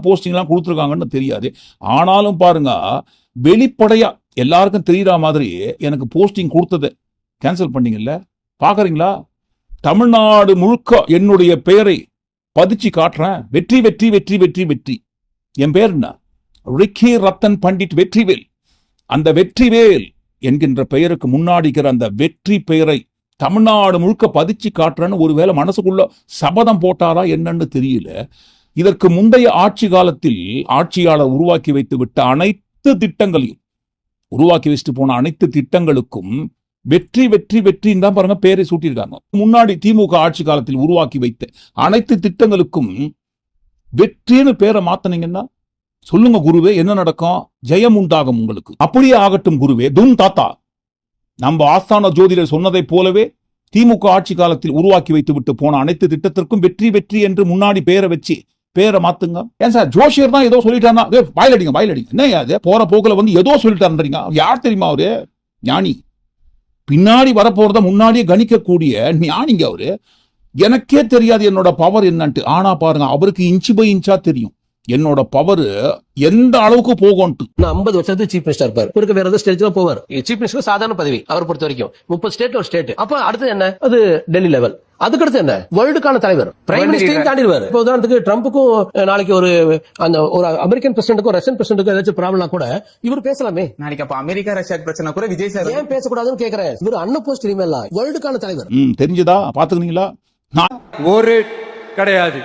போஸ்டிங்லாம் கொடுத்துருக்காங்கன்னு தெரியாது. ஆனாலும் பாருங்க, வெளிப்படையா எல்லாருக்கும் தெரியுற மாதிரி எனக்கு போஸ்டிங் கொடுத்ததை கேன்சல் பண்ணீங்கல்ல, பாக்குறீங்களா? தமிழ்நாடு முழுக்க என்னுடைய பெயரை பதிச்சு காட்டுறேன். வெற்றி வெற்றி வெற்றி வெற்றி வெற்றி. என் பேர் என்ன? ரிக்கி ரத்தன் பண்டிட் வெற்றிவேல். அந்த வெற்றிவேல் என்கின்ற பெயருக்கு முன்னாடிக்கிற அந்த வெற்றி பெயரை தமிழ்நாடு முழுக்க பதிச்சு காட்டுறேன்னு ஒருவேளை மனசுக்குள்ள சபதம் போட்டாரா என்னன்னு தெரியல. இதற்கு முந்தைய ஆட்சி காலத்தில் ஆட்சியாளர் உருவாக்கி வைத்து விட்ட அனைத்து திட்டங்களையும், உருவாக்கி வச்சுட்டு போன அனைத்து திட்டங்களுக்கும் வெற்றி வெற்றி வெற்றின்னு தான் பாருங்க பேரை சூட்டியிருக்காங்க. முன்னாடி திமுக ஆட்சி காலத்தில் உருவாக்கி வைத்த அனைத்து திட்டங்களுக்கும் வெற்றின்னு பேரை மாத்தினீங்கன்னா சொல்லுங்க குருவே, என்ன நடக்கும்? ஜெயம் உண்டாகும் உங்களுக்கு. அப்படியே ஆகட்டும் குருவே. தும் தாத்தா, நம்ம ஆஸ்தான ஜோதிடர் சொன்னதை போலவே திமுக ஆட்சி காலத்தில் உருவாக்கி வைத்து விட்டு போன அனைத்து திட்டத்திற்கும் வெற்றி வெற்றி என்று முன்னாடி பேரை வச்சு பேரை மாத்துங்க. ஏன் சார் ஜோஷியர் தான் ஏதோ சொல்லிட்டாருன்னா வாயிலடிங்க வாயிலடிங்க. என்ன போற போக்குல வந்து ஏதோ சொல்லிட்டாருன்றீங்க. யார் தெரியுமா அவரு? ஞானி. பின்னாடி வரப்போறத முன்னாடியே கணிக்கக்கூடிய ஞானிங்க அவரு. எனக்கே தெரியாது என்னோட பவர் என்னன்ட்டு. ஆனா பாருங்க, அவருக்கு இன்ச்சு பை இன்ச்சா தெரியும் என்னோட பவர் எந்த அளவுக்கு போகும். 50 வருஷத்துக்கு சீஃப் மினிஸ்டர் இருப்பார். வேற ஏதாவது ஸ்டேஜ்ல போவார். சீஃப் மினிஸ்டர் சாதாரண பதவி அவர் பொறுத்த வரைக்கும் 30 ஸ்டேட் ஒரு ஸ்டேட். அப்ப அடுத்து என்ன? அது டெல்லி லெவல். அதுக்கடுத்து என்ன? வேர்ல்டுக்கான தலைவர், பிரைம் மினிஸ்டரையும் தாண்டிடுவார். இப்போ உதாரணத்துக்கு ட்ரம்புக்கும் நாளைக்கு ஒரு அமெரிக்கன் பிரசிடென்ட்டுக்கும் ரஷ்யன் பிரசிடென்ட்டுக்கும் ஏதாச்சும் ப்ராப்ளம் கூட இவர் பேசலாமே. நாளைக்கு அப்ப அமெரிக்கா ரஷ்யா பிரச்சனை கூட விஜய் சார் ஏன் பேசக்கூடாதுன்னு கேக்குறேன். இவர் அன்அப்போஸ்ட் இல்ல வேர்ல்டுக்கான தலைவர். தெரிஞ்சதா? பாத்துக்கிறீங்களா? ஒரு கிடையாது.